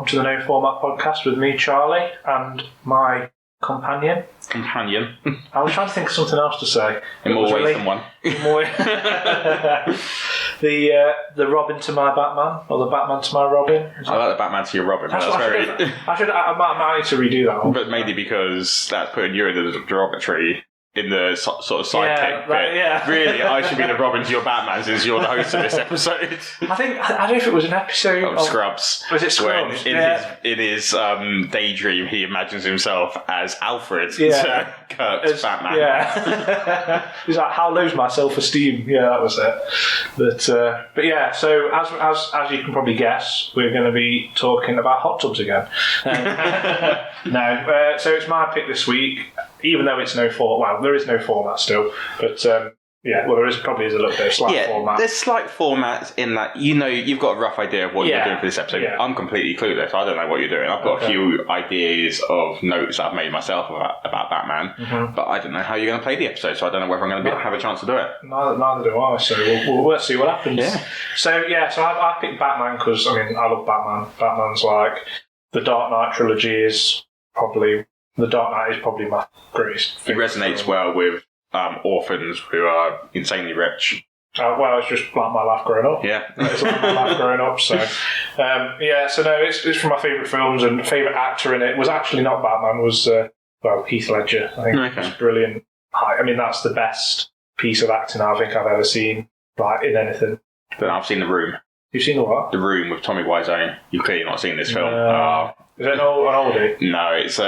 to the No Format podcast with me, Charlie, and my companion. I was trying to think of something else to say. In more ways than one. The Robin to my Batman, or the Batman to my Robin. I like the Batman to your Robin. I might need to redo that one. But mainly because that's putting you in the derogatory in the sort of sidekick bit. Yeah. Really, I should be the Robin to your Batman since you're the host of this episode. I don't know if it was an episode of Scrubs. Was it Scrubs? In his daydream, he imagines himself as Alfred to Kirk's Batman. Yeah. He's like, how lose my self-esteem? Yeah, that was it. But yeah, so as you can probably guess, we're going to be talking about hot tubs again. So it's my pick this week, even though it's no format. Well, there is no format still, but there is probably a little bit of slight format. There's slight formats in that you've got a rough idea of what you're doing for this episode. Yeah. I'm completely clueless. I don't know what you're doing. I've got a few ideas of notes I've made myself about Batman, but I don't know how you're going to play the episode, so I don't know whether I'm going to have a chance to do it. Neither do I. So we'll see what happens. Yeah. So I picked Batman because I love Batman. Batman's like the Dark Knight trilogy is probably. The Dark Knight is probably my greatest. It resonates well with orphans who are insanely rich. It's just like my life growing up. Yeah. It's like my life growing up. So, it's from my favourite films, and favourite actor in it was actually not Batman, was, Heath Ledger. I think it was brilliant. That's the best piece of acting I think I've ever seen, in anything. But I've seen The Room. You've seen the what? The Room with Tommy Wiseau. You've clearly not seen this film. Is it an oldie? No, it's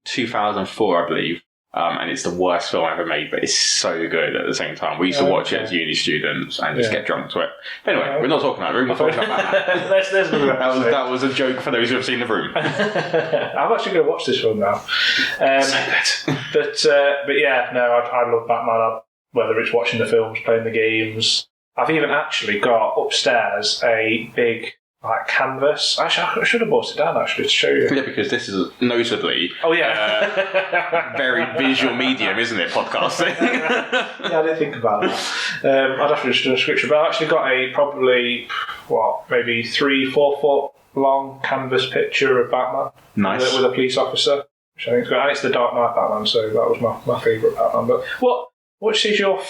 2004, I believe, and it's the worst film ever made, but it's so good at the same time. We used to watch it as uni students and just get drunk to it. But anyway, we're not talking about The Room, we're talking about Batman. That was a joke for those who have seen The Room. I'm actually going to watch this film now. So good. I love Batman, whether it's watching the films, playing the games. I've even actually got upstairs a big canvas. Actually, I should have brought it down to show you. Yeah, because this is notably very visual medium, isn't it, podcasting? Yeah, I didn't think about that. I'd have to just do a description, but I've actually got a probably, maybe 3-4 foot long canvas picture of Batman. Nice. With a police officer, which I think is good. And it's the Dark Knight Batman, so that was my favourite Batman. But what is your...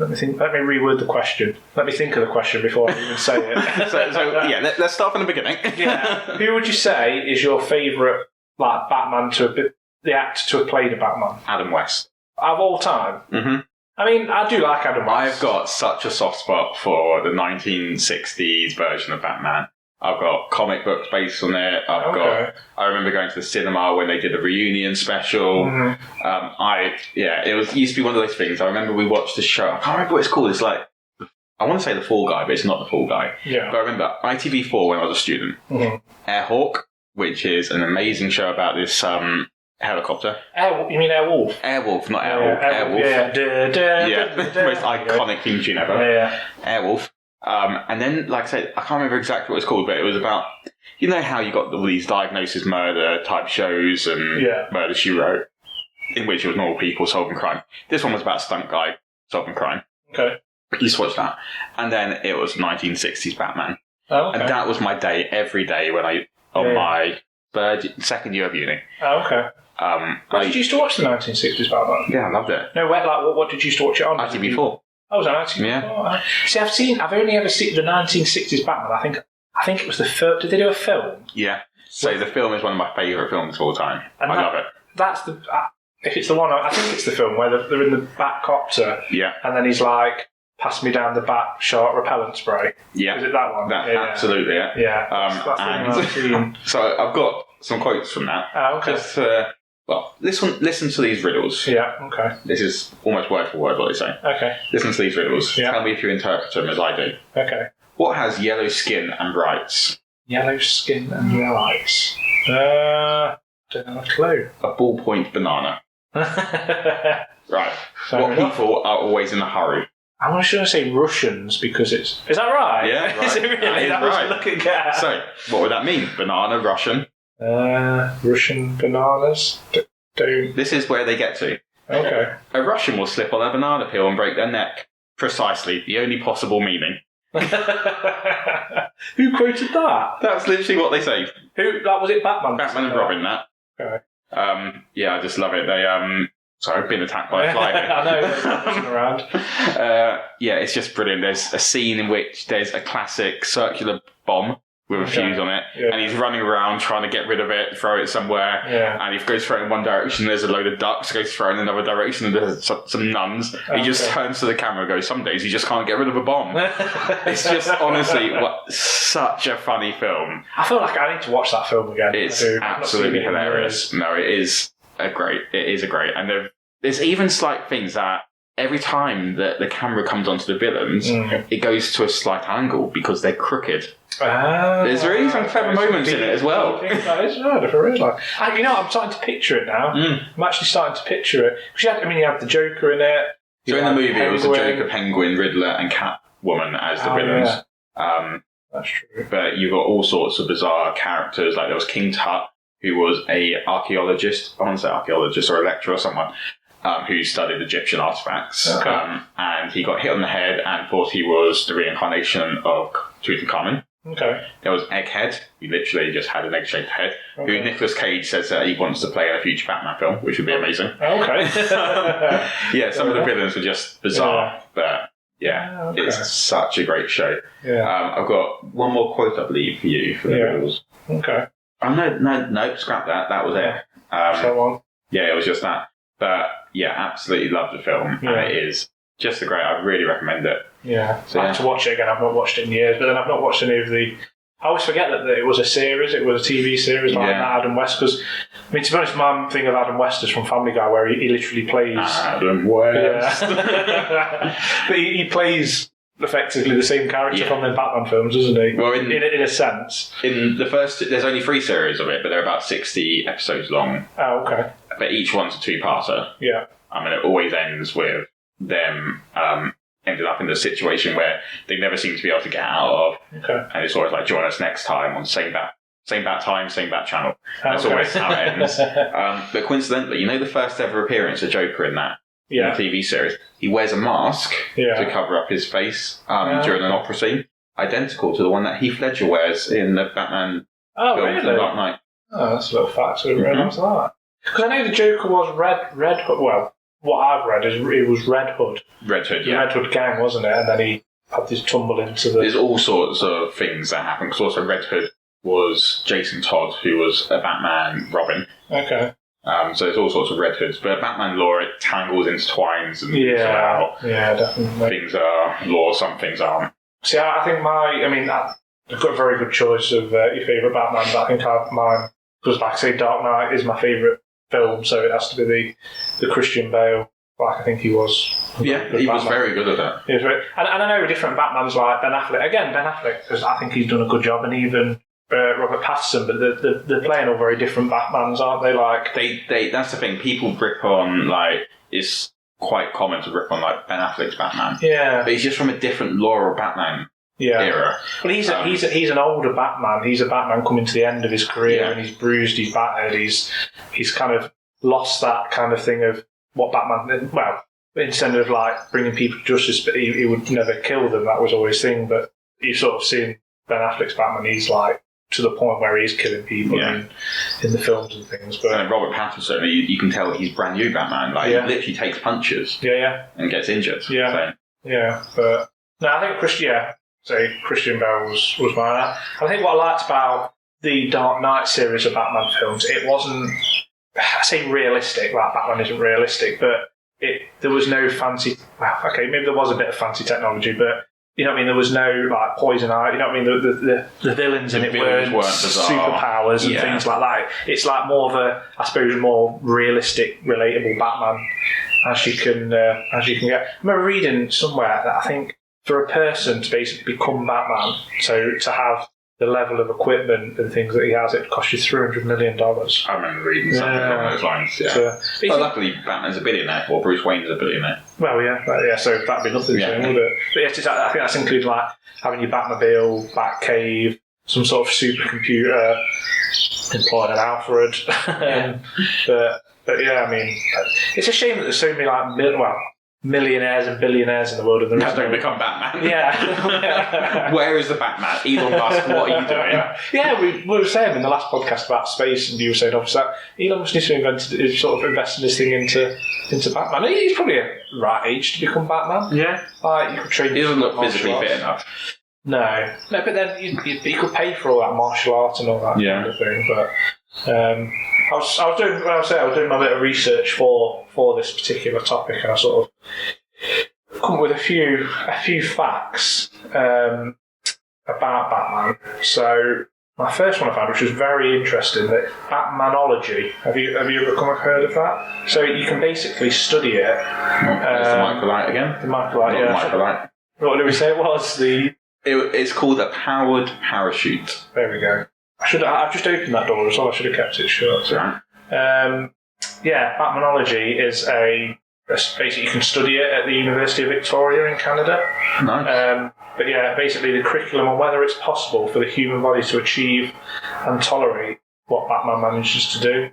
Let me reword the question. Let me think of the question before I even say it. Let's start from the beginning. Who would you say is your favourite Batman the actor to have played a Batman? Adam West. Of all time? Mm-hmm. I do like Adam West. I've got such a soft spot for the 1960s version of Batman. I've got comic books based on it. I remember going to the cinema when they did a reunion special. It used to be one of those things. I remember we watched the show. I can't remember what it's called. It's like, I want to say The Fall Guy, but it's not The Fall Guy. Yeah. But I remember ITV4 when I was a student. Airhawk, which is an amazing show about this helicopter. You mean Airwolf? Airwolf, not Airhawk. Airwolf. The most iconic theme tune ever. Yeah. Airwolf. And then, like I said, I can't remember exactly what it's called, but it was about, how you got all these diagnosis murder type shows and Murder, She Wrote, in which it was normal people solving crime. This one was about a stunt guy solving crime. Okay. You just watched that. And then it was 1960s Batman. Oh, okay. And that was my day every day when my second year of uni. Oh, okay. Did you used to watch the 1960s Batman? Yeah, I loved it. No, what did you used to watch it on? ITV4. Oh, was it ITV4? Yeah. See, I've only ever seen the 1960s Batman. I think it was the film. Did they do a film? Yeah. So the film is one of my favourite films of all time. I love it. That's the... if it's the one, I think it's the film where they're in the Batcopter. Yeah. And then he's like, pass me down the bat shot repellent spray. Yeah. Is it that one? Absolutely, yeah. Yeah. That's the one I've seen. So I've got some quotes from that. Oh, okay. Just, listen to these riddles. Yeah, okay. This is almost word for word what they say. Okay. Listen to these riddles. Yeah. Tell me if you interpret them as I do. Okay. What has yellow skin and brights? Yellow skin and brights. Don't have a clue. A ballpoint banana. Right. Fair enough. People are always in a hurry? I'm just going to say Russians because it's... Is that right? Yeah, right. Is it really? That was right. looking at. So, what would that mean? Banana, Russian? Russian bananas? Don't... This is where they get to. Okay. A Russian will slip on a banana peel and break their neck. Precisely. The only possible meaning. Who quoted that? That's literally what they say. Who? That was it. Batman. Batman and Robin. That. Okay. Yeah, I just love it. They Sorry, I've been attacked by a fly. I know. They're around. Yeah, it's just brilliant. There's a scene in which there's a classic circular bomb with a fuse on it, and he's running around trying to get rid of it, throw it somewhere, and if he goes throw it in one direction, there's a load of ducks, goes throw it in another direction, and there's some nuns. He just turns to the camera and goes, some days you just can't get rid of a bomb. It's just, honestly, such a funny film. I feel like I need to watch that film again. It's absolutely hilarious. No, it is a great, and there's even slight things that every time that the camera comes onto the villains, it goes to a slight angle because they're crooked. There's really some clever moments in it as well. That is right, if I realise. I'm starting to picture it now. I'm actually starting to picture it. You had the Joker in it. So in the movie, it was the Joker, Penguin, Riddler, and Catwoman as the villains. Yeah. That's true. But you've got all sorts of bizarre characters. Like there was King Tut, who was a archaeologist. I want to say archaeologist or a lecturer or someone. Who studied Egyptian artifacts, and he got hit on the head and thought he was the reincarnation of Tutankhamun. Okay. There was Egghead, who literally just had an egg-shaped head, who Nicolas Cage says that he wants to play in a future Batman film, which would be amazing. Okay. Yeah, some of the villains were just bizarre, but it's such a great show. Yeah. I've got one more quote, I believe, for you for the riddles. Okay. Oh, no, scrap that. That was it. So on. Yeah, it was just that. But yeah, absolutely love the film, and it is just a great. I really recommend it. Yeah, so I have to watch it again. I've not watched it in years, but then I've not watched any of the. I always forget that it was a series. It was a TV series like Adam West. Because to be honest, my thing of Adam West is from Family Guy, where he literally plays Adam West. Yeah. But he plays effectively the same character from the Batman films, doesn't he? Well, in a sense. In the first, there's only 3 series of it, but they're about 60 episodes long. Oh, okay. But each one's a 2-parter. Yeah. I mean, it always ends with them ended up in the situation where they never seem to be able to get out of. Okay. And it's always like, join us next time on same bat time, same bat channel. That's always how it ends. But coincidentally, the first ever appearance of Joker in that TV series, he wears a mask to cover up his face during an opera scene, identical to the one that Heath Ledger wears in the Batman film really? The Dark Knight. Oh, that's a little fact. I didn't realise that. Because I know the Joker was Red Hood. Well, what I've read is it was Red Hood. Red Hood, The Red Hood gang, wasn't it? And then he had this tumble into the... There's all sorts of things that happen. Because also Red Hood was Jason Todd, who was a Batman Robin. Okay. So there's all sorts of Red Hoods. But Batman lore, it tangles, intertwines, and things about. Yeah, definitely. Things are lore, some things aren't. See, I think I've got a very good choice of your favourite Batman, but I think I have mine. Because like I say, Dark Knight is my favourite film, so it has to be the Christian Bale. Like I think he was. Yeah, he was very good at that. He was and I know different Batmans like Ben Affleck. Again, Ben Affleck, because I think he's done a good job, and even Robert Pattinson. But they're playing all very different Batmans, aren't they? Like they that's the thing. People rip on it's quite common to rip on Ben Affleck's Batman. Yeah, but he's just from a different lore of Batman. Era. Well, he's an older Batman. He's a Batman coming to the end of his career, and he's bruised, he's battered, he's kind of lost that kind of thing of what Batman. Well, instead of bringing people to justice, but he would never kill them. That was always his thing. But you sort of seen Ben Affleck's Batman. He's to the point where he's killing people in the films and things. But and Robert Pattinson, you can tell he's brand new Batman. He literally takes punches. And gets injured. Yeah. So. Yeah, but no, I think Christian Bale was mine. I think what I liked about the Dark Knight series of Batman films, it wasn't, I say realistic, Batman isn't realistic, but there was no fancy, maybe there was a bit of fancy technology, but you know what I mean, there was no poison eye, you know what I mean, the villains in it weren't superpowers and things like that. It's more of a, I suppose, more realistic, relatable Batman as you can get. I remember reading somewhere that I think for a person to basically become Batman, so to have the level of equipment and things that he has, it cost you $300 million. I remember reading something along those lines. Yeah. But luckily, Batman's a billionaire, or Bruce Wayne's a billionaire. Well, so that'd be nothing to him, would it? But I think that's including having your Batmobile, Batcave, some sort of supercomputer, employing an Alfred. But yeah, I mean, it's a shame that there's so many millionaires and billionaires in the world, and Now don't become Batman. Yeah. Where is the Batman? Elon Musk, what are you doing? Yeah, we were saying in the last podcast about space, and you were saying obviously that Elon Musk needs to sort of investing this thing into Batman. He's probably a right age to become Batman. Yeah. Like, you could train. He doesn't look physically fit enough. No, but then you could pay for all that martial art and all that kind of thing. But I was doing my bit of research for this particular topic, and I sort of come up with a few facts about Batman. So my first one I found, which was very interesting, that Batmanology. Have you ever heard of that? So you can basically study it. There's the microlight again. The microlight, yeah. Microlight. What did we say it was? It's called a powered parachute. There we go. I've just opened that door as well. I should have kept it shut. Right. Batmanology is basically you can study it at the University of Victoria in Canada. Nice. But yeah, basically the curriculum on whether it's possible for the human body to achieve and tolerate what Batman manages to do.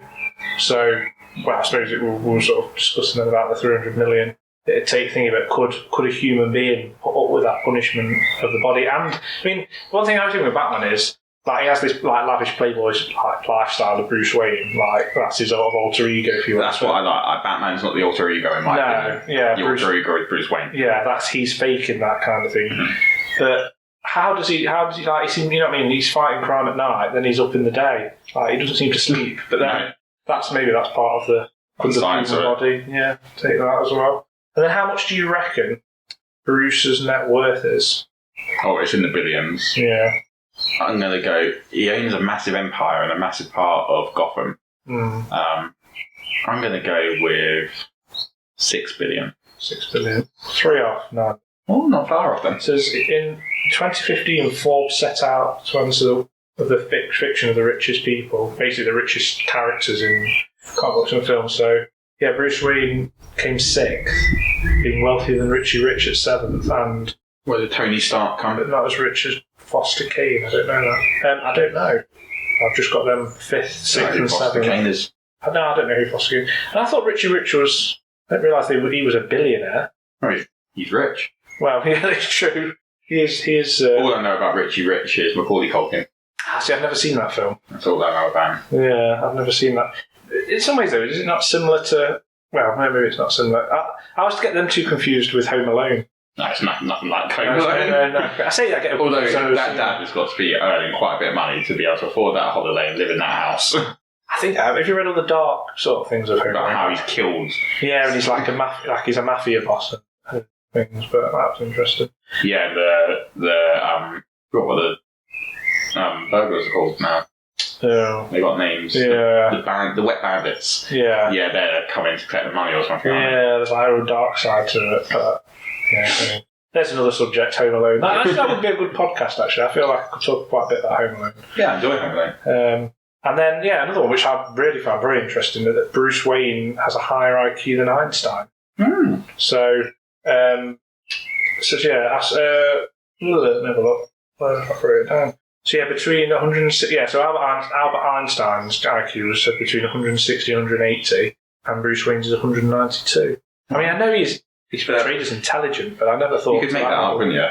So, well, I suppose we'll sort of discussing about the 300 million. It'd take thinking about could a human being put up with that punishment of the body? And I mean, one thing I was thinking with Batman is, like, he has this like lavish playboy like lifestyle of Bruce Wayne. Like, that's his sort of alter ego, if you want. That's what I like. Batman's not the alter ego in my opinion. Yeah, the alter ego is Bruce Wayne. Yeah, he's faking that kind of thing. Mm-hmm. But how does he like? You know what I mean? He's fighting crime at night, then he's up in the day. Like, he doesn't seem to sleep. But then that's part of the human body. Yeah, take that as well. And then how much do you reckon Bruce's net worth is? Oh, it's in the billions. Yeah. I'm going to go, he owns a massive empire and a massive part of Gotham. I'm going to go with 6 billion. 6 billion. 3 off, no. Oh, not far off then. It says in 2015, Forbes set out to answer the fiction of the richest people, basically the richest characters in comic books and films. So, yeah, Bruce Wayne came 6th, being wealthier than Richie Rich at 7th, and where did Tony Stark come? But not as rich as Foster Kane. I don't know that. I don't know. I've just got them 5th, 6th, and 7th. Foster Kane is. No, I don't know who Foster Kane. And I thought Richie Rich was. I didn't realise he was a billionaire. Oh, he's rich. Well, yeah, it's true. He is. All I know about Richie Rich is Macaulay Culkin. See, I've never seen that film. That's all I know about him. Yeah, I've never seen that. In some ways, though, is it not similar to? Well, maybe it's not similar. I always get them too confused with Home Alone. No, it's nothing like Home Alone. No. I say that. Although that dad has got to be earning quite a bit of money to be able to afford that holiday and live in that house. I think. Have you read all the dark sort of things of Home Alone? About how he's killed. Yeah, and he's like he's a mafia boss and things. But that was interesting. Yeah, what were the burglars are called now? Yeah. They got names. Yeah. The Wet Bandits. Yeah. Yeah, they're coming to collect the money or something. Yeah, there's like a real dark side to it. But yeah, I mean, there's another subject, Home Alone. That would be a good podcast, actually. I feel like I could talk quite a bit about Home Alone. Yeah, I enjoy Home Alone. And then, another one which I really found very interesting, that Bruce Wayne has a higher IQ than Einstein. So, let me have a look. I'll write it down. So between 160, so Albert Einstein's IQ was said between 160 and 180, and Bruce Wayne's is 192. I mean, I know he's portrayed as intelligent, but I never thought... You could make that up, couldn't you?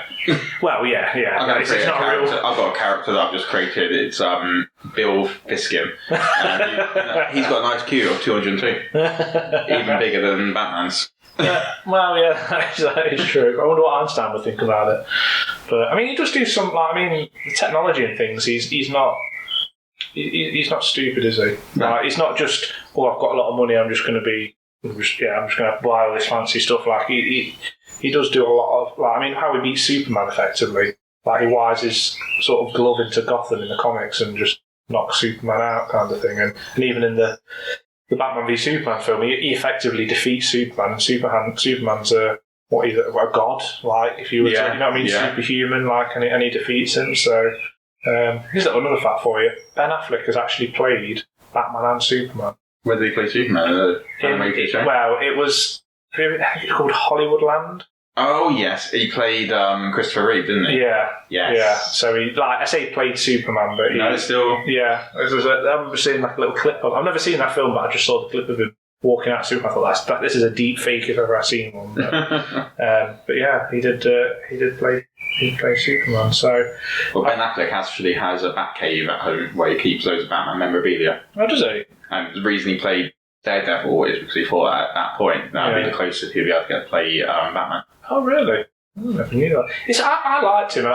Well, yeah. I've got a character that I've just created. It's Bill Fiskin. He's got an IQ of 202. Even bigger than Batman's. Well, yeah, that is true. I wonder what Einstein would think about it. But I mean, he does do some. The technology and things. He's not stupid, is he? No. Like, he's not just. Oh, I've got a lot of money. I'm just going to buy all this fancy stuff. Like he does do a lot of. How he beats Superman effectively. Like, he wires his sort of glove into Gotham in the comics and just knocks Superman out, kind of thing. And even in the Batman v Superman film, he effectively defeats Superman, and Superman's a god, like, if you were to, you know what I mean, superhuman, like, and he defeats him. So here's another fact for you: Ben Affleck has actually played Batman and Superman. Where did he play Superman? Well, it was called Hollywoodland. Oh yes, he played Christopher Reeve, didn't he? Yeah. Yes. Yeah. So he, like I say, he played Superman, but it's still. Yeah. I remember seeing like a little clip of. I've never seen that film, but I just saw the clip of him walking out Superman. I thought this is a deep fake if ever I've seen one. But yeah, he did play Superman. So, Ben Affleck actually has a Batcave at home where he keeps loads of Batman memorabilia. Oh, does he? And the reason he played Daredevil is because he thought at that point that would be the closest he'd be able to get to play Batman. Oh, really? I never knew that. I liked him.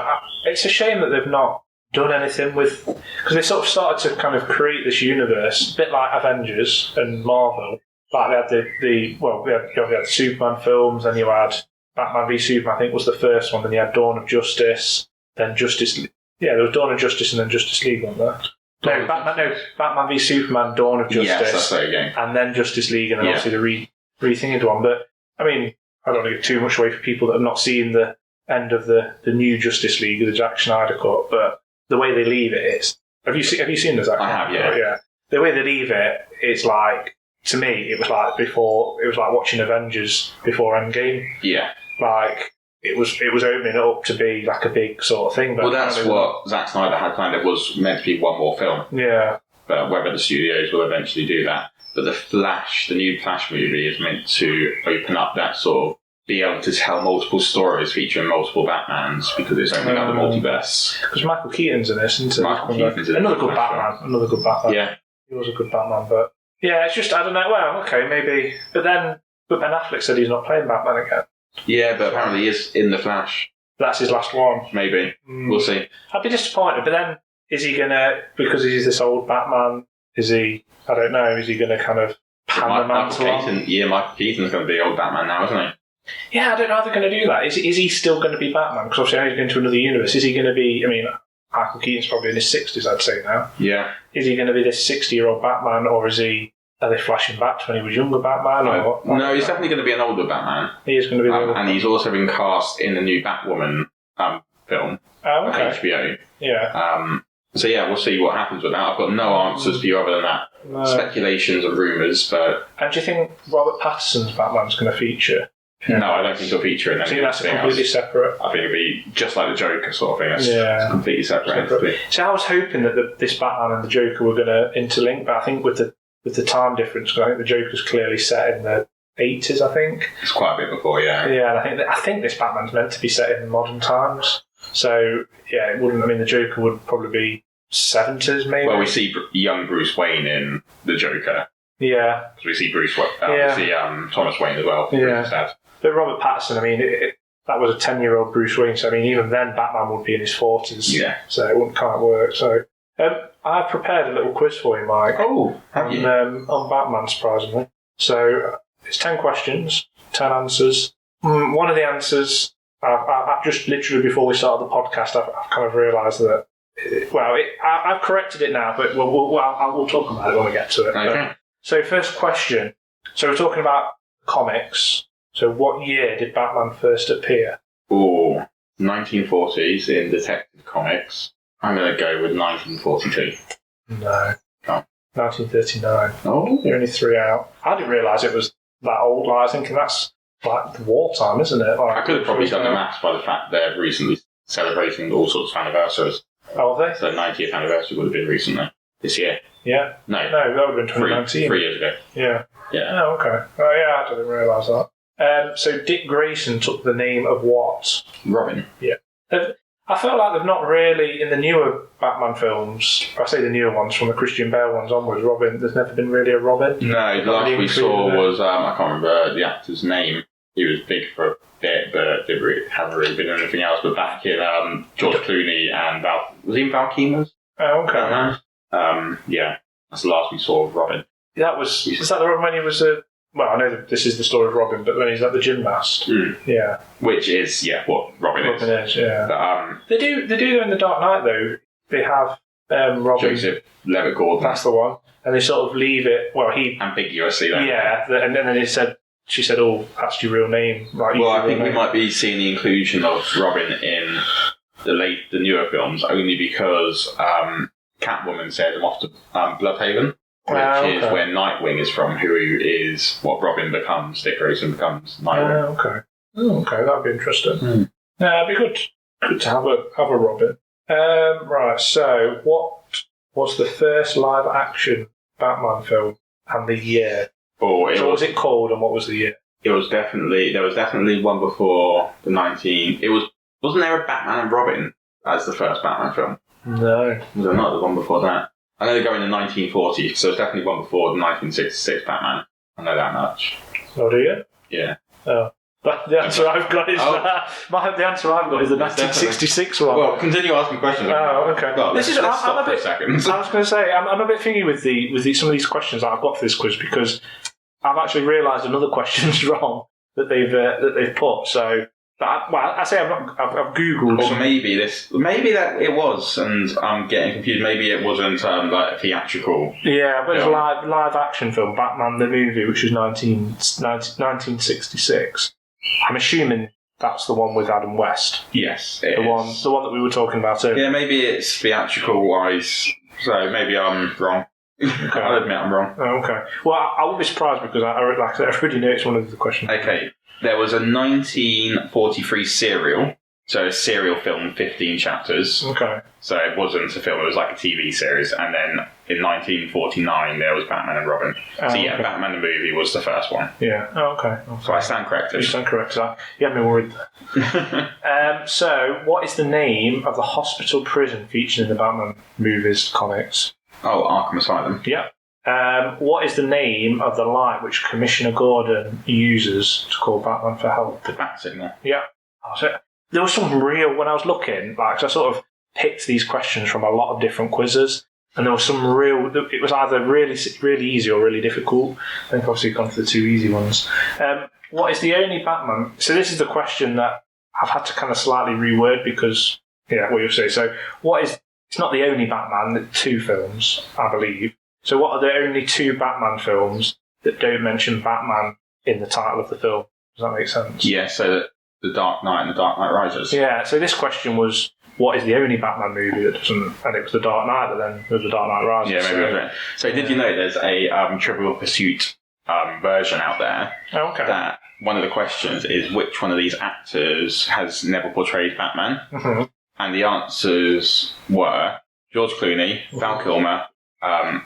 It's a shame that they've not done anything with, because they sort of started to kind of create this universe, a bit like Avengers and Marvel. Like they had you had the Superman films, then you had Batman v Superman, I think was the first one, then you had Dawn of Justice, then Justice League. Yeah, there was Dawn of Justice and then Justice League, wasn't there? Batman v Superman, Dawn of Justice, yes, that's right, again. And then Justice League, and then obviously the re-thinged one. But, I mean, I don't want to give too much away for people that have not seen the end of the new Justice League, the Zack Snyder cut, but the way they leave it is... Have you seen the Zack Snyder cut? I have, yeah. The way they leave it, it's like... To me, it was like watching Avengers before Endgame. Yeah. Like, it was opening it up to be like a big sort of thing. But well, that's what Zack Snyder had planned. It was meant to be one more film. Yeah. But whether the studios will eventually do that. But the new Flash movie is meant to open up that sort of, be able to tell multiple stories featuring multiple Batmans because it's opening up the multiverse. Because Michael Keaton's in this, isn't it? Michael Keaton's in Another good Batman. Yeah. He was a good Batman, but... Yeah, it's just, I don't know, well, okay, maybe... But Ben Affleck said he's not playing Batman again. Yeah, but apparently he is in The Flash. That's his last one. Maybe. We'll see. I'd be disappointed, but then, is he going to, because he's this old Batman, is he going to kind of pan the mantle on? Michael Keaton's going to be old Batman now, isn't he? Yeah, I don't know how they're going to do that. Is he still going to be Batman? Because obviously now he's going to another universe. Is he going to be, I mean... Michael Keaton's probably in his 60s, I'd say now. Yeah. Is he going to be this 60-year-old Batman, or are they flashing back to when he was younger Batman? No, he's definitely going to be an older Batman. He is going to be the older and he's also been cast in the new Batwoman film on HBO. Yeah. So yeah, we'll see what happens with that. I've got no answers for you other than that. No. Speculations and rumours, but... And do you think Robert Pattinson's Batman's going to feature? No, I don't think he'll feature in anything. I think that's completely separate. I think it'll be just like the Joker sort of thing. It's completely separate. So I was hoping that this Batman and the Joker were going to interlink, but I think with the time difference, because I think the Joker's clearly set in the 80s, I think. It's quite a bit before, yeah. Yeah, and I think this Batman's meant to be set in modern times. So, yeah, it wouldn't... I mean, the Joker would probably be 70s, maybe. Well, we see young Bruce Wayne in the Joker. Yeah. Because we see we see Thomas Wayne as well. Yeah. But Robert Pattinson, I mean, that was a 10-year-old Bruce Wayne, so I mean, even then Batman would be in his 40s. Yeah. So it can't work. So I've prepared a little quiz for you, Mike. Oh, have you? On Batman, surprisingly. So it's 10 questions, 10 answers. One of the answers, I've just literally before we started the podcast, I've kind of realised that, I've corrected it now, but we'll talk about it when we get to it. Okay. So first question. So we're talking about comics. So what year did Batman first appear? 1940s in Detective Comics. I'm going to go with 1942. No. Oh. 1939. Oh. You're only 3 out. I didn't realise it was that old. I was thinking that's like the wartime, isn't it? I could have probably done the maths by the fact they're recently celebrating all sorts of anniversaries. Oh, are they? So the 90th anniversary would have been recently. This year. Yeah? No, that would have been 2019. 3 years ago. Yeah. Yeah. Oh, okay. Oh, yeah, I didn't realise that. So Dick Grayson took the name of what? Robin. Yeah. I felt like they've not really, in the newer Batman films, I say the newer ones, from the Christian Bale ones onwards, Robin, there's never been really a Robin. No, the last we saw was, I can't remember the actor's name. He was big for a bit, but haven't really been in anything else. But back in George Clooney and was he in Val Kilmer's? Oh, okay. Yeah, that's the last we saw of Robin. Was that the Robin when he was well, I know that this is the story of Robin, but when he's at the gymnast. Yeah. Which is, what Robin is. Robin is, yeah. But, they do in The Dark Knight, though. They have Robin. Joseph Levitt Gordon. That's the one. And they sort of leave it, ambiguously. Yeah, and then she said, oh, that's your real name. Like, I think we might be seeing the inclusion of Robin in the newer films, only because Catwoman says I'm off to Bloodhaven. Which is where Nightwing is from, who is what Robin becomes. Dick Grayson becomes Nightwing. Okay, that'd be interesting. It'd be good to have a Robin. Right, so what was the first live-action Batman film and the year? Or what was it called, and what was the year? There was definitely one before the 19. Wasn't there a Batman and Robin as the first Batman film? No. Was there another one before that? I know they go in the 1940s, so there's definitely one before the 1966 Batman. I know that much. Oh, do you? Yeah. Oh. But the answer I've got is the answer I've got is the 1966 one. Well, continue asking questions. Oh, okay. Well, let's stop for a second. I was going to say I'm a bit thingy with some of these questions that I've got for this quiz because I've actually realised another question's wrong that they've put. So. I say I've googled. Or maybe that it was, and I'm getting confused. Maybe it wasn't like theatrical. Yeah, but it's a live action film, Batman the movie, which was 1966. I'm assuming that's the one with Adam West. Yes, the one that we were talking about earlier. Yeah, maybe it's theatrical wise. So maybe I'm wrong. Okay. I'll admit I'm wrong. Oh, okay. Well, I won't be surprised because I already know it's one of the questions. Okay. There was a 1943 serial, so a serial film, 15 chapters. Okay. So it wasn't a film, it was like a TV series. And then in 1949, there was Batman and Robin. Okay. Batman the movie was the first one. Yeah. Oh, okay. So I stand corrected. You stand corrected. You had me worried there. So, what is the name of the hospital prison featured in the Batman movies, comics? Oh, Arkham Asylum. Yeah. What is the name of the light which Commissioner Gordon uses to call Batman for help? The bat signal. Yeah. There was some when I was looking, I sort of picked these questions from a lot of different quizzes, and there was some it was either really, really easy or really difficult. I think obviously gone for the two easy ones. What is the only Batman? So this is the question that I've had to kind of slightly reword because, what you say. So it's not the only Batman, the two films, I believe. So what are the only two Batman films that don't mention Batman in the title of the film? Does that make sense? Yeah, so The Dark Knight and The Dark Knight Rises. Yeah, so this question was, what is the only Batman movie that doesn't... And it was The Dark Knight, but then there was The Dark Knight Rises. Yeah, maybe that's right. So did you know there's a Trivial Pursuit version out there? Oh, okay. That one of the questions is which one of these actors has never portrayed Batman? Mm-hmm. And the answers were George Clooney, Val Kilmer,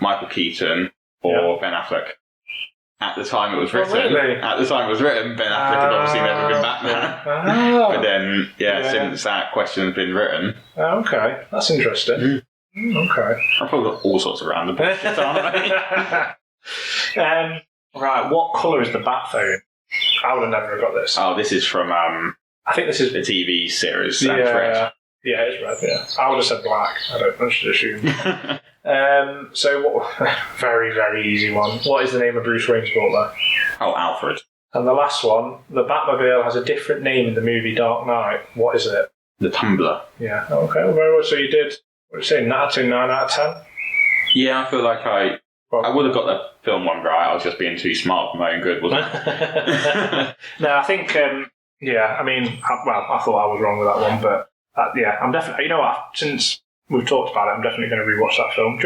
Michael Keaton, or Ben Affleck. At the time it was written, Ben Affleck had obviously never been Batman. But then, since that question has been written. Oh, okay, that's interesting. Okay. I've probably got all sorts of random bullshit, aren't I? Right, what colour is the Bat phone? I would have never got this. Oh, this is from I think this is a TV series. Yeah, it's red. Yeah, it's red. Yeah, I would have said black. I should assume. So, very, very easy one. What is the name of Bruce Wayne's butler? Oh, Alfred. And the last one, the Batmobile has a different name in the movie Dark Knight. What is it? The Tumbler. Yeah. Okay. Well, very well. So you did. What are you saying? 9 out of 10. Yeah, I feel like I would have got the film one right. I was just being too smart for my own good, wasn't I? No, I think. I mean, I thought I was wrong with that one, but I'm definitely. You know what? Since we've talked about it, I'm definitely going to rewatch that film.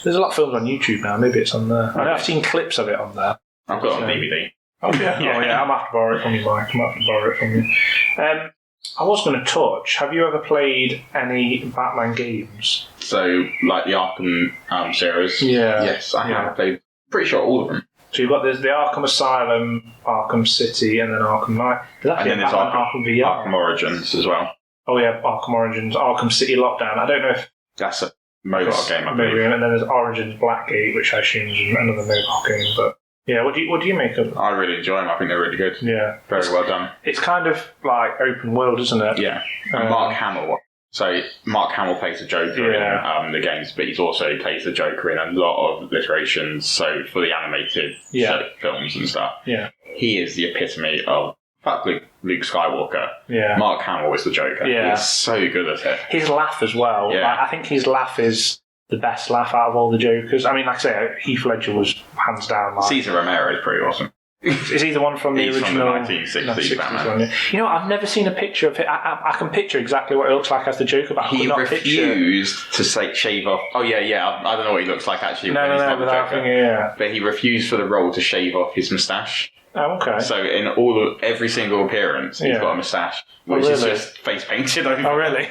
There's a lot of films on YouTube now. Maybe it's on there. I know I've seen clips of it on there. I've got it on DVD. Oh yeah. I'm going to have to borrow it from you, Mike. I'm going to have to borrow it from you. I was going to touch. Have you ever played any Batman games? So, like the Arkham series. Yeah. Yes, I have played. Pretty sure all of them. So you've got the Arkham Asylum, Arkham City, and then Arkham Knight. And then there's Arkham VR. Arkham Origins as well. Oh yeah, Arkham Origins, Arkham City Lockdown. I don't know if that's a mobile game, I believe. And then there's Origins Blackgate, which I assume is another mobile game. But yeah, what do you make of them? I really enjoy them. I think they're really good. Yeah, very well done. It's kind of like open world, isn't it? Yeah. And Mark Hamill. So Mark Hamill plays the Joker in the games, but he's also plays the Joker in a lot of iterations. So for the animated films and stuff, he is the epitome of Luke Skywalker. Yeah. Mark Hamill is the Joker. Yeah. He's so good at it. His laugh as well. Yeah. I think his laugh is the best laugh out of all the Jokers. I mean, like I say, Heath Ledger was hands down. Cesar Romero is pretty awesome. Is he the one from the original? From the 1960s Batman. One, yeah. You know, I've never seen a picture of it. I can picture exactly what it looks like as the Joker, but I could not refused to shave off. Oh yeah. I don't know what he looks like actually. No, without thinking, But he refused for the role to shave off his moustache. Oh, okay. So in every single appearance, he's got a moustache, which is just face painted over. Oh, really?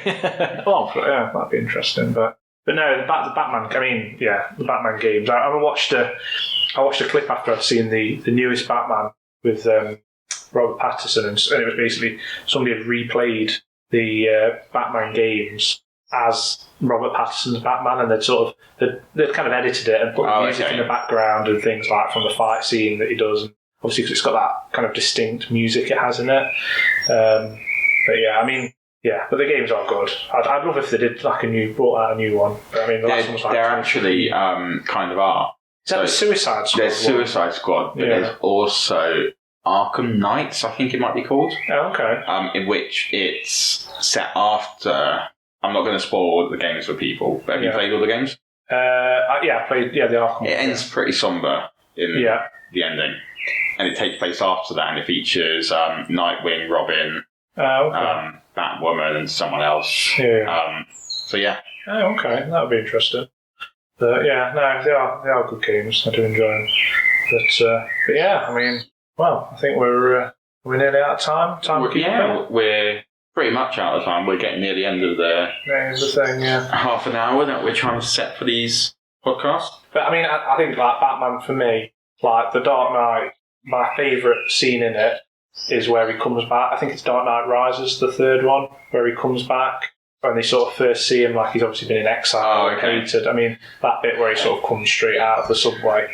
Well, yeah, that'd be interesting. But no, the Batman. I mean, the Batman games. I watched I watched a clip after I'd seen the newest Batman with Robert Pattinson, and it was basically somebody had replayed the Batman games as Robert Pattinson's Batman, and they'd kind of edited it and put the music in the background and things like from the fight scene that he does. And obviously, because it's got that kind of distinct music it has in it. But yeah, I mean, yeah, but the games are good. I'd love if they did brought out a new one. But I mean, the last one was like... They're actually kind of are. Is that the Suicide Squad? There's Suicide Squad, but there's also Arkham Knights, I think it might be called. Oh, okay. In which it's set after... I'm not going to spoil the games for people, but have you played all the games? Yeah, I played the Arkham. It ends pretty somber in the ending. And it takes place after that, and it features Nightwing, Robin, Batwoman, and someone else. Yeah. So yeah. Oh, okay. That would be interesting. But yeah, no, they are good games. I do enjoy them. But yeah, I mean, well, I think we're nearly out of time. We're pretty much out of time. We're getting near the end of the thing, half an hour that we're trying to set for these podcasts. But I mean, I think like Batman for me, like The Dark Knight, my favourite scene in it is where he comes back. I think it's Dark Knight Rises, the third one, where he comes back and they sort of first see him like he's obviously been in exile and hated. I mean, that bit where he sort of comes straight out of the subway,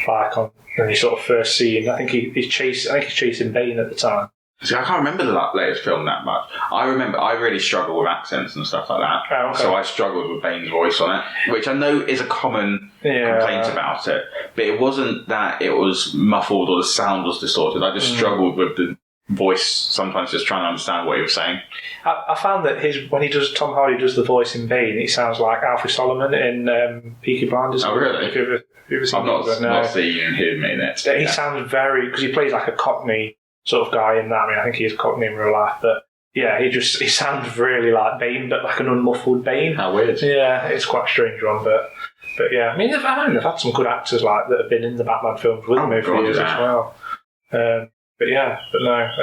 and you sort of first see him. I think he's chasing Bane at the time. See, I can't remember the latest film that much. I remember I really struggle with accents and stuff like that. Oh, okay. So I struggled with Bane's voice on it, which I know is a common complaint about it. But it wasn't that it was muffled or the sound was distorted. I just struggled with the voice, sometimes just trying to understand what he was saying. I found that when Tom Hardy does the voice in Bane, it sounds like Alfred Solomon in Peaky Blinders. Oh, really? Have you ever seen I've not seen him in it. He sounds because he plays like a Cockney sort of guy in that. I mean, I think he is Cockney in real life, but yeah, he sounds really like Bane, but like an unmuffled Bane. How weird. Yeah, it's quite a strange one, but yeah. I mean, they've had some good actors like that have been in the Batman films with him over the years as well. But no.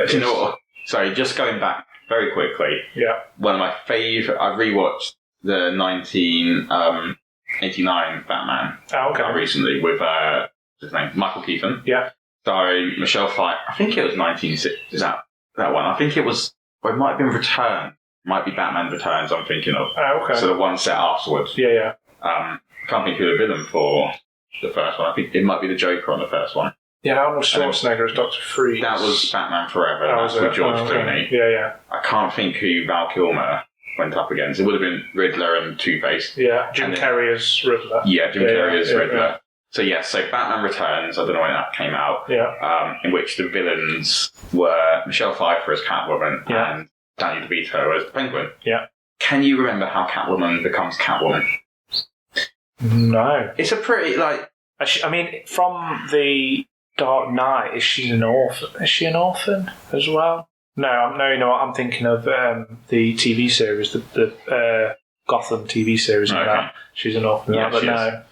Do you know what? Sorry, just going back very quickly. Yeah. One of my favourite... I've rewatched the 1989 Batman recently with his name, Michael Keaton. Yeah. Starring Michelle Pfeiffer. I think it was 1960. Is that one? I think it was... Or it might have been Return. It might be Batman Returns I'm thinking of. Oh, okay. So the one set afterwards. Yeah. I can't think who the villain for the first one. I think it might be the Joker on the first one. Yeah, Arnold Schwarzenegger as Dr. Freeze. That was Batman Forever. That's with George Clooney. Yeah. I can't think who Val Kilmer went up against. It would have been Riddler and Two-Face. Yeah, Jim Carrey as Riddler. Yeah, Jim Carrey as Riddler. Yeah. So Batman Returns, I don't know when that came out, in which the villains were Michelle Pfeiffer as Catwoman and Danny DeVito as the Penguin. Yeah. Can you remember how Catwoman becomes Catwoman? No. It's a pretty, like... I mean, from the Dark Knight, is she an orphan? Is she an orphan as well? No, you know what? I'm thinking of the TV series, the Gotham TV series. Okay. That. She's an orphan, but no.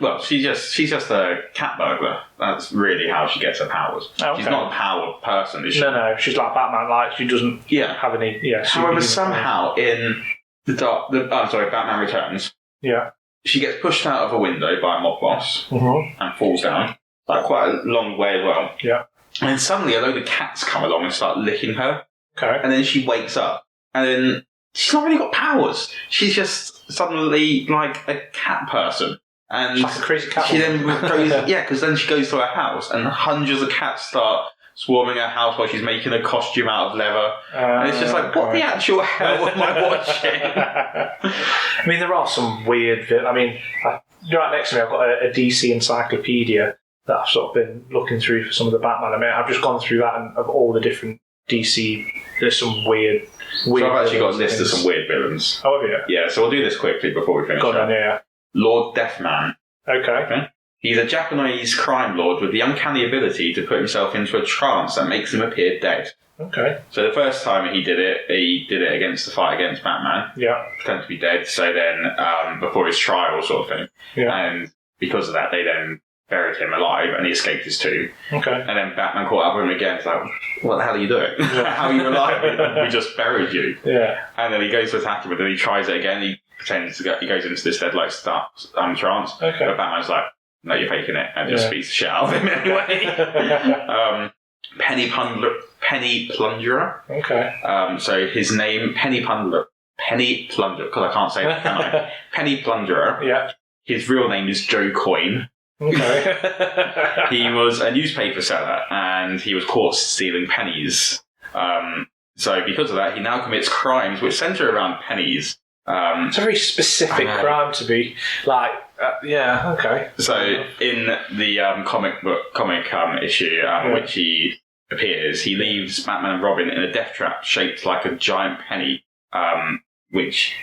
Well, she's just a cat burglar. That's really how she gets her powers. Okay. She's not a powered person, is she? No. She's like Batman. Like she doesn't have any. Yeah. However, somehow in Batman Returns. Yeah. She gets pushed out of a window by a mob boss and falls down, like quite a long way as well. Yeah. And then suddenly a load of cats come along and start licking her. Okay. And then she wakes up. And then she's not really got powers. She's just suddenly like a cat person. And like a crazy cat. She then goes, because then she goes to her house and hundreds of cats start swarming her house while she's making a costume out of leather. And it's just like, what the actual hell am I watching? I mean, there are some weird... right next to me, I've got a DC encyclopedia that I've sort of been looking through for some of the Batman. I mean, I've just gone through that and of all the different DC... There's some weird so I've actually got a list of some weird villains. Oh, have you? Yeah, so we'll do this quickly before we finish. Go on, yeah. Lord Deathman. Okay. He's a Japanese crime lord with the uncanny ability to put himself into a trance that makes him appear dead. Okay. So the first time he did it against the fight against Batman. Yeah. Pretended to be dead. So then, before his trial sort of thing. Yeah. And because of that, they then buried him alive and he escaped his tomb. Okay. And then Batman caught up with him again. It's like, what the hell are you doing? How are you alive? We just buried you. Yeah. And then he goes to attack him, but then he tries it again. He pretends he goes into this dead-like trance. Okay. But Batman's like, no, you're faking it, and just beats the shit out of him anyway. Penny Plunderer. Okay. So his name, Penny Plunderer, because I can't say that, can I? Penny Plunderer. Yeah. His real name is Joe Coyne. Okay. He was a newspaper seller, and he was caught stealing pennies. So because of that, he now commits crimes which centre around pennies. It's a very specific crime to be like, okay. So in the comic issue which he appears, he leaves Batman and Robin in a death trap shaped like a giant penny, which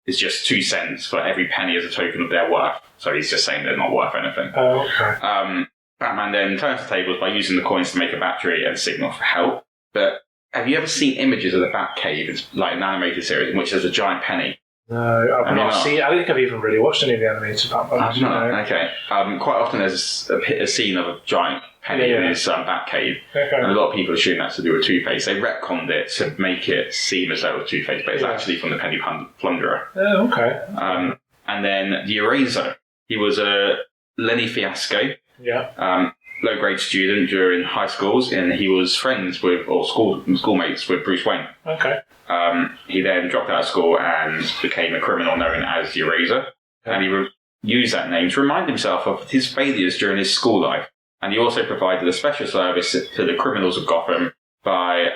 is just 2 cents for every penny as a token of their worth. So he's just saying they're not worth anything. Oh, okay. Batman then turns the tables by using the coins to make a battery and signal for help. But have you ever seen images of the Batcave? It's like an animated series in which there's a giant penny. No, I've not seen. I don't think I've even really watched any of the animated Batman. Okay. Quite often there's a scene of a giant penny in his Batcave, and a lot of people assume that's to do with Two-Face. They retconned it to make it seem as though it was Two-Face, but it's actually from the Penny Plunderer. Oh, okay. And then the Eraser. He was a Lenny Fiasco. Yeah. Low-grade student during high schools, and he was friends with, or schoolmates with Bruce Wayne. Okay. He then dropped out of school and became a criminal known as the Eraser. Okay. And he used that name to remind himself of his failures during his school life. And he also provided a special service to the criminals of Gotham by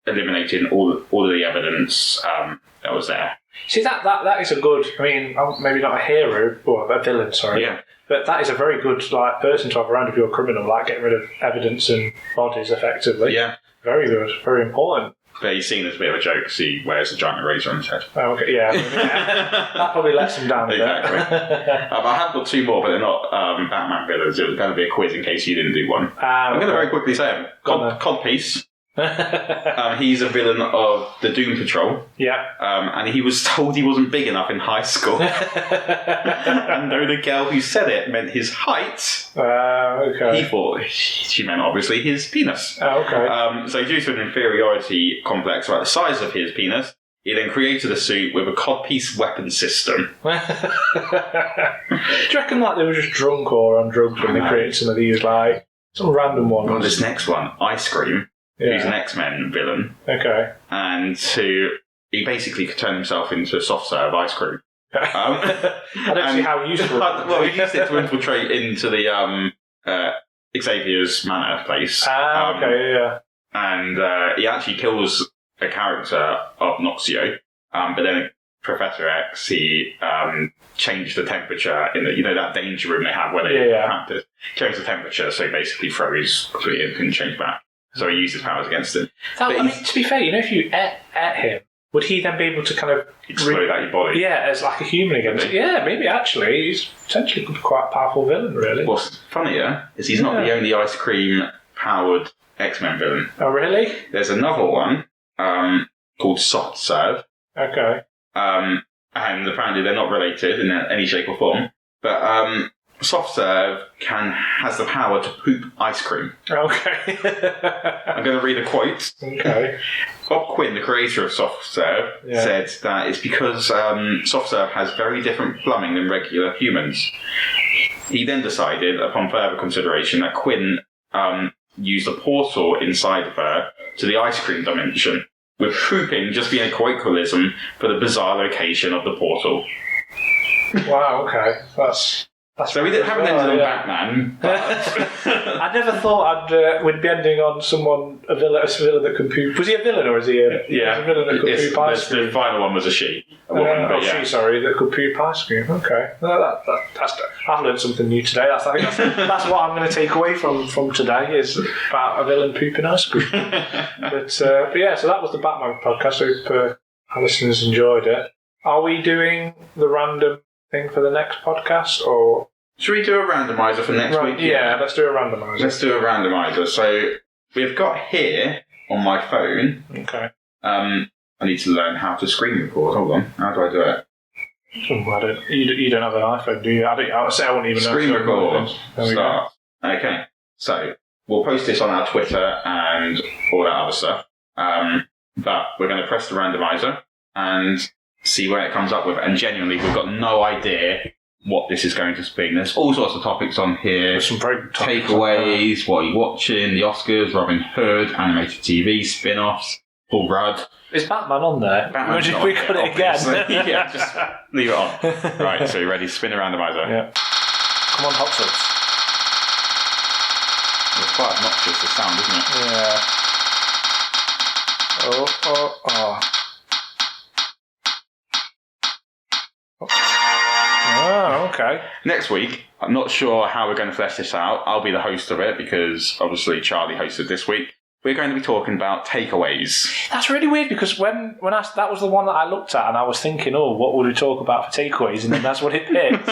eliminating all of the evidence that was there. See, that is a good, I mean, maybe not a hero, or a villain, sorry. Yeah. But that is a very good person to have around if you're a criminal, like getting rid of evidence and bodies effectively. Yeah. Very good, very important. But he's seen as a bit of a joke because he wears a giant eraser on his head. Oh, okay, yeah. That probably lets him down a bit. Exactly. I have got 2 more, but they're not Batman villains. It was going to be a quiz in case you didn't do one. I'm going to very quickly say him. Codpiece. He's a villain of the Doom Patrol. Yeah. And he was told he wasn't big enough in high school. And though the girl who said it meant his height, he thought she meant obviously his penis. Oh, okay. So due to an inferiority complex about the size of his penis, he then created a suit with a codpiece weapon system. Do you reckon like they were just drunk or on drugs when they created some of these, like some random ones? Well, this next one, Ice Cream. He's an X-Men villain. Okay. And he basically could turn himself into a soft serve ice cream. I don't see how useful. Well, he used it to infiltrate into the Xavier's Manor place. Okay, yeah. And he actually kills a character of Noxio, but then Professor X, he changed the temperature in that danger room they have where they practice. Changed the temperature, so he basically froze completely and couldn't change back. So he used his powers against him. To be fair, if you ate him, would he then be able to kind of explode out your body? Yeah, as like a human again. Yeah, maybe actually. He's potentially quite a powerful villain, really. What's funnier is he's not the only ice cream powered X-Men villain. Oh, really? There's another one called Soft Serve. Okay. And apparently they're not related in any shape or form. But Soft Serve has the power to poop ice cream. Okay. I'm going to read a quote. Okay. Bob Quinn, the creator of Soft Serve, said that it's because Soft Serve has very different plumbing than regular humans. He then decided, upon further consideration, that Quinn used a portal inside of her to the ice cream dimension, with pooping just being a colloquialism for the bizarre location of the portal. Wow, okay. So we haven't ended on Batman, but I never thought we'd be ending on a villain that could poop. Was he a villain or is he a villain that could poop ice cream? The final one was a she. That could poop ice cream. Okay. I've learned something new today. That's what I'm going to take away from today is about a villain pooping ice cream. but yeah, so that was the Batman podcast. I hope our listeners enjoyed it. Are we doing the random thing for the next podcast, or should we do a randomizer for next week? Yeah, let's do a randomizer. Let's do a randomizer. So we've got here on my phone. Okay. I need to learn how to screen record. Hold on. How do I do it? You don't have an iPhone, do you? I won't even know. Screen record. Start. Okay. So we'll post this on our Twitter and all that other stuff. But we're going to press the randomizer and see where it comes up with. And genuinely, we've got no idea what this is going to be. There's all sorts of topics on here. There's some very good topics. Takeaways, what are you watching, the Oscars, Robin Hood, animated TV, spin-offs, Paul Rudd. Is Batman on there? We got it again. Yeah, just leave it on. Right, so you ready? Spin around the miser. Yeah. Come on, hot tubs. It's quite obnoxious, the sound, isn't it? Yeah. Oh. Oh, okay. Next week, I'm not sure how we're going to flesh this out. I'll be the host of it because obviously Charlie hosted this week. We're going to be talking about takeaways. That's really weird because when I that was the one that I looked at and I was thinking, what would we talk about for takeaways? And then that's what it picked.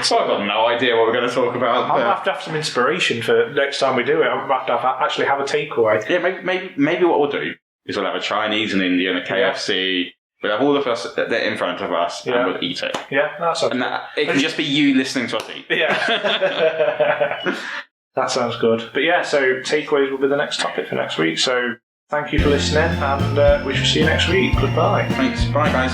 So I've got no idea what we're going to talk about. I'm going to have to have some inspiration for next time we do it. I'm going to have to actually have a takeaway. Yeah, maybe what we'll do is we'll have a Chinese, an Indian, a KFC. Yeah. We'll have all of us in front of us and we'll eat it. Yeah, that's okay. And it can just be you listening to us eat. Yeah. That sounds good. But yeah, so takeaways will be the next topic for next week. So thank you for listening and we shall see you next week. Goodbye. Thanks. Bye, guys.